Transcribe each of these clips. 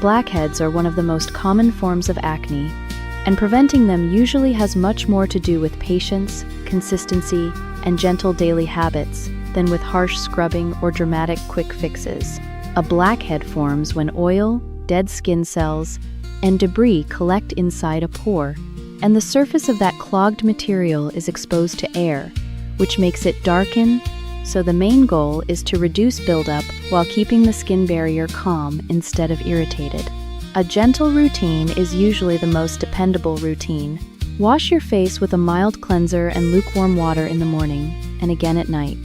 Blackheads are one of the most common forms of acne, and preventing them usually has much more to do with patience, consistency, and gentle daily habits than with harsh scrubbing or dramatic quick fixes. A blackhead forms when oil, dead skin cells, and debris collect inside a pore, and the surface of that clogged material is exposed to air, which makes it darken. So the main goal is to reduce buildup while keeping the skin barrier calm instead of irritated. A gentle routine is usually the most dependable routine. Wash your face with a mild cleanser and lukewarm water in the morning and again at night.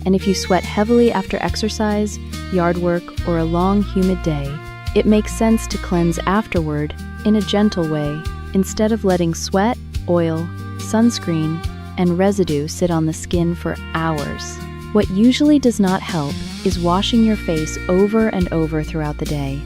And if you sweat heavily after exercise, yard work, or a long, humid day, it makes sense to cleanse afterward in a gentle way instead of letting sweat, oil, sunscreen, and residue sit on the skin for hours. What usually does not help is washing your face over and over throughout the day,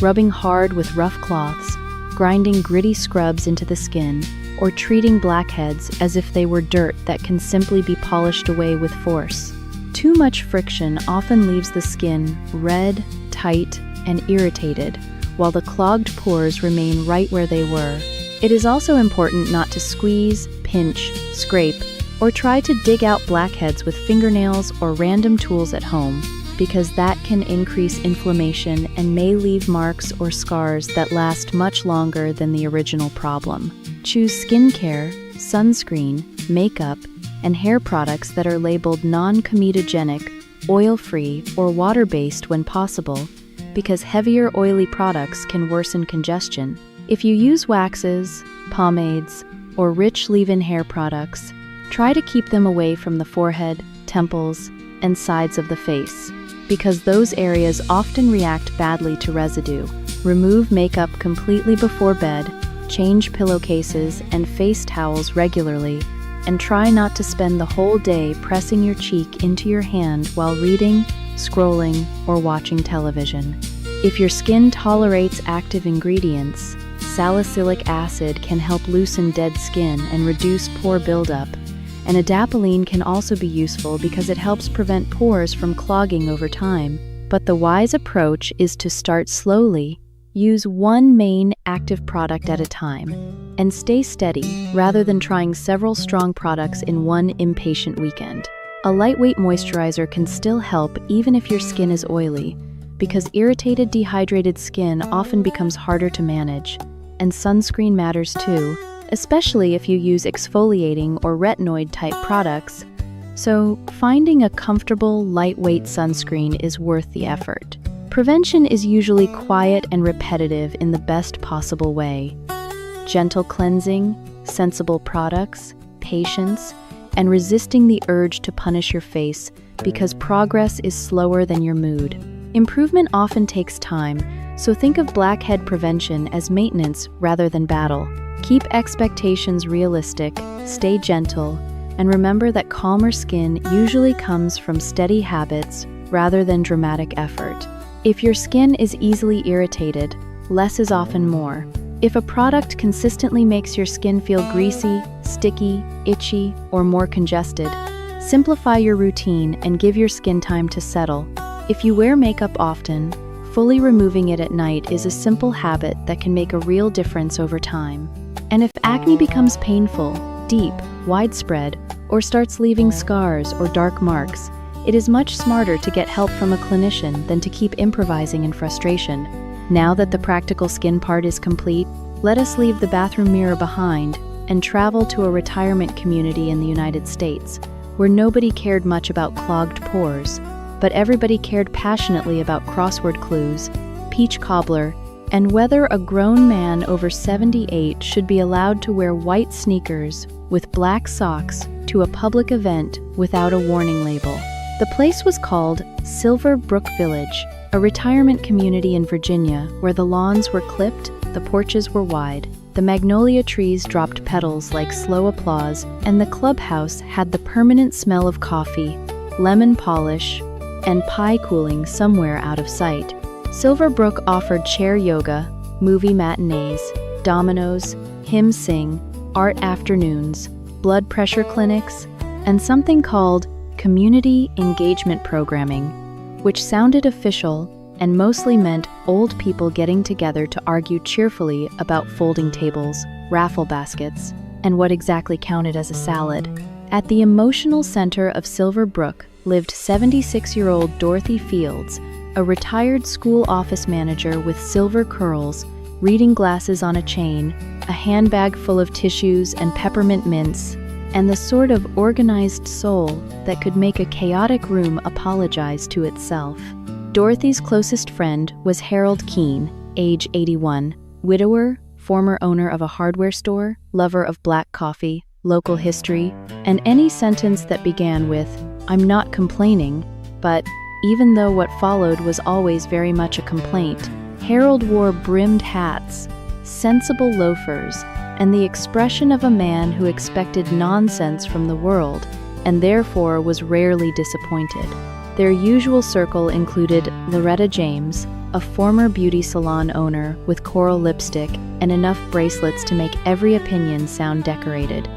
rubbing hard with rough cloths, grinding gritty scrubs into the skin, or treating blackheads as if they were dirt that can simply be polished away with force. Too much friction often leaves the skin red, tight, and irritated, while the clogged pores remain right where they were. It is also important not to squeeze, pinch, scrape, or try to dig out blackheads with fingernails or random tools at home, because that can increase inflammation and may leave marks or scars that last much longer than the original problem. Choose skincare, sunscreen, makeup, and hair products that are labeled non-comedogenic, oil-free, or water-based when possible, because heavier oily products can worsen congestion. If you use waxes, pomades, or rich leave-in hair products, try to keep them away from the forehead, temples, and sides of the face, because those areas often react badly to residue. Remove makeup completely before bed, change pillowcases and face towels regularly, and try not to spend the whole day pressing your cheek into your hand while reading, scrolling, or watching television. If your skin tolerates active ingredients, salicylic acid can help loosen dead skin and reduce pore buildup, and adapalene can also be useful because it helps prevent pores from clogging over time. But the wise approach is to start slowly, use one main active product at a time, and stay steady rather than trying several strong products in one impatient weekend. A lightweight moisturizer can still help even if your skin is oily, because irritated, dehydrated skin often becomes harder to manage, and sunscreen matters too, especially if you use exfoliating or retinoid-type products. So, finding a comfortable, lightweight sunscreen is worth the effort. Prevention is usually quiet and repetitive in the best possible way. Gentle cleansing, sensible products, patience, and resisting the urge to punish your face, because progress is slower than your mood. Improvement often takes time, so think of blackhead prevention as maintenance rather than battle. Keep expectations realistic, stay gentle, and remember that calmer skin usually comes from steady habits rather than dramatic effort. If your skin is easily irritated, less is often more. If a product consistently makes your skin feel greasy, sticky, itchy, or more congested, simplify your routine and give your skin time to settle. If you wear makeup often, fully removing it at night is a simple habit that can make a real difference over time. And if acne becomes painful, deep, widespread, or starts leaving scars or dark marks, it is much smarter to get help from a clinician than to keep improvising in frustration. Now that the practical skin part is complete, let us leave the bathroom mirror behind and travel to a retirement community in the United States, where nobody cared much about clogged pores, but everybody cared passionately about crossword clues, peach cobbler, and whether a grown man over 78 should be allowed to wear white sneakers with black socks to a public event without a warning label. The place was called Silver Brook Village, a retirement community in Virginia where the lawns were clipped, the porches were wide, the magnolia trees dropped petals like slow applause, and the clubhouse had the permanent smell of coffee, lemon polish, and pie cooling somewhere out of sight. Silverbrook offered chair yoga, movie matinees, dominoes, hymn sing, art afternoons, blood pressure clinics, and something called community engagement programming, which sounded official and mostly meant old people getting together to argue cheerfully about folding tables, raffle baskets, and what exactly counted as a salad. At the emotional center of Silver Brook lived 76-year-old Dorothy Fields, a retired school office manager with silver curls, reading glasses on a chain, a handbag full of tissues and peppermint mints, and the sort of organized soul that could make a chaotic room apologize to itself. Dorothy's closest friend was Harold Keene, age 81, widower, former owner of a hardware store, lover of black coffee, local history, and any sentence that began with, "I'm not complaining," but even though what followed was always very much a complaint, Harold wore brimmed hats, sensible loafers, and the expression of a man who expected nonsense from the world, and therefore was rarely disappointed. Their usual circle included Loretta James, a former beauty salon owner with coral lipstick and enough bracelets to make every opinion sound decorated.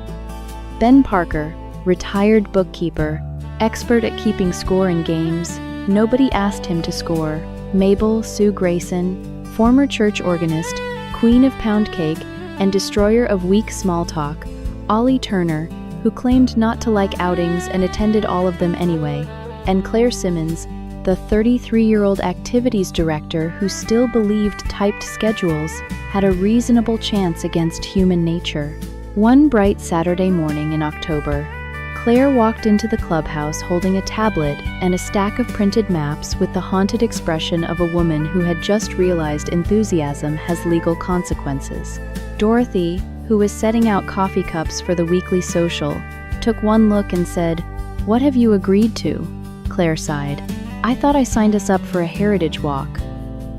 Ben Parker, retired bookkeeper, expert at keeping score in games, nobody asked him to score. Mabel Sue Grayson, former church organist, queen of pound cake, and destroyer of weak small talk. Ollie Turner, who claimed not to like outings and attended all of them anyway. And Claire Simmons, the 33-year-old activities director who still believed typed schedules had a reasonable chance against human nature. One bright Saturday morning in October, Claire walked into the clubhouse holding a tablet and a stack of printed maps with the haunted expression of a woman who had just realized enthusiasm has legal consequences. Dorothy, who was setting out coffee cups for the weekly social, took one look and said, "What have you agreed to?" Claire sighed. "I thought I signed us up for a heritage walk."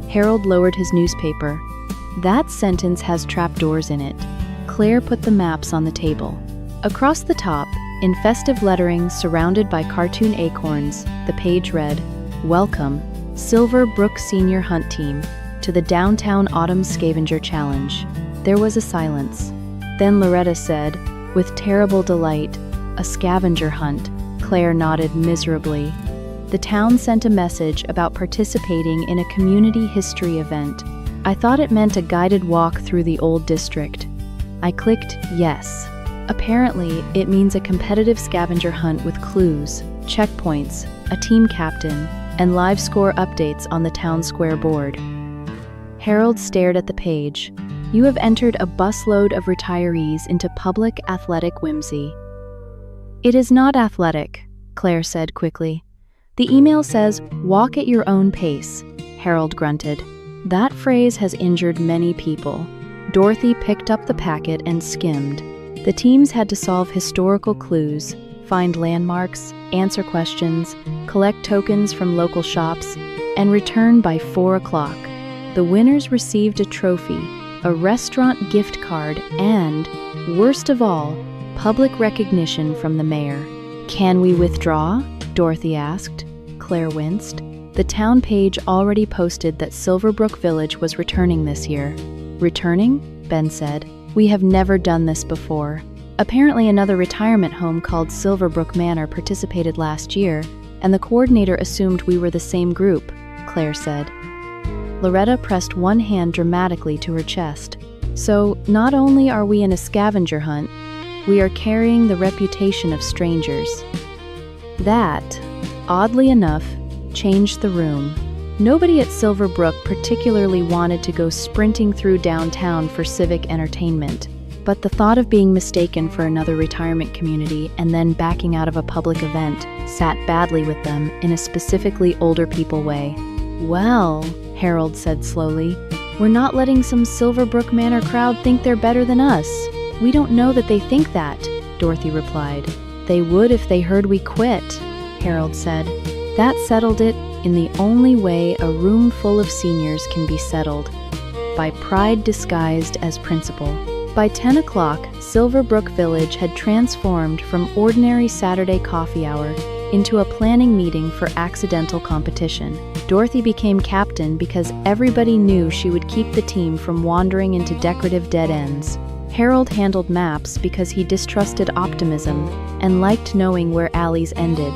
Harold lowered his newspaper. "That sentence has trapdoors in it." Claire put the maps on the table. Across the top, in festive lettering surrounded by cartoon acorns, the page read, "Welcome, Silver Brook Senior Hunt Team, to the Downtown Autumn Scavenger Challenge." There was a silence. Then Loretta said, with terrible delight, "A scavenger hunt." Claire nodded miserably. The town sent a message about participating in a community history event. I thought it meant a guided walk through the old district. I clicked yes. Apparently, it means a competitive scavenger hunt with clues, checkpoints, a team captain, and live score updates on the town square board. Harold stared at the page. "You have entered a busload of retirees into public athletic whimsy." "It is not athletic," Claire said quickly. "The email says, 'Walk at your own pace,'" Harold grunted. That phrase has injured many people. Dorothy picked up the packet and skimmed. The teams had to solve historical clues, find landmarks, answer questions, collect tokens from local shops, and return by 4 o'clock. The winners received a trophy, a restaurant gift card, and, worst of all, public recognition from the mayor. "Can we withdraw?" Dorothy asked. Claire winced. The town page already posted that Silverbrook Village was returning this year. "Returning?" Ben said. "We have never done this before." Apparently another retirement home called Silverbrook Manor participated last year, and the coordinator assumed we were the same group, Claire said. Loretta pressed one hand dramatically to her chest. "So, not only are we in a scavenger hunt, we are carrying the reputation of strangers." That, oddly enough, changed the room. Nobody at Silverbrook particularly wanted to go sprinting through downtown for civic entertainment, but the thought of being mistaken for another retirement community and then backing out of a public event sat badly with them in a specifically older people way. "Well," Harold said slowly, "we're not letting some Silverbrook Manor crowd think they're better than us. We don't know that they think that," Dorothy replied. "They would if they heard we quit," Harold said. That settled it in the only way a room full of seniors can be settled, by pride disguised as principle. By 10 o'clock, Silverbrook Village had transformed from ordinary Saturday coffee hour into a planning meeting for accidental competition. Dorothy became captain because everybody knew she would keep the team from wandering into decorative dead ends. Harold handled maps because he distrusted optimism and liked knowing where alleys ended.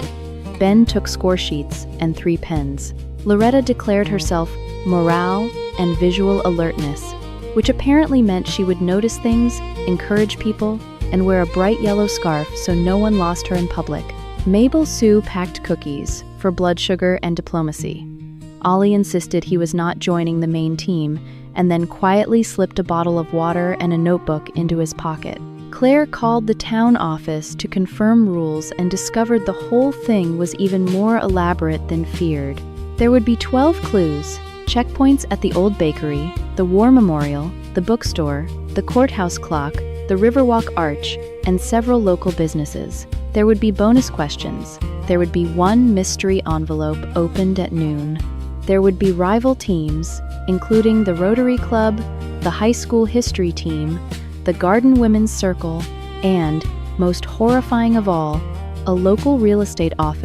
Ben took score sheets and 3 pens. Loretta declared herself morale and visual alertness, which apparently meant she would notice things, encourage people, and wear a bright yellow scarf so no one lost her in public. Mabel Sue packed cookies for blood sugar and diplomacy. Ollie insisted he was not joining the main team, and then quietly slipped a bottle of water and a notebook into his pocket. Claire called the town office to confirm rules and discovered the whole thing was even more elaborate than feared. There would be 12 clues, checkpoints at the old bakery, the war memorial, the bookstore, the courthouse clock, the Riverwalk Arch, and several local businesses. There would be bonus questions. There would be one mystery envelope opened at noon. There would be rival teams, including the Rotary Club, the high school history team, the Garden Women's Circle, and, most horrifying of all, a local real estate office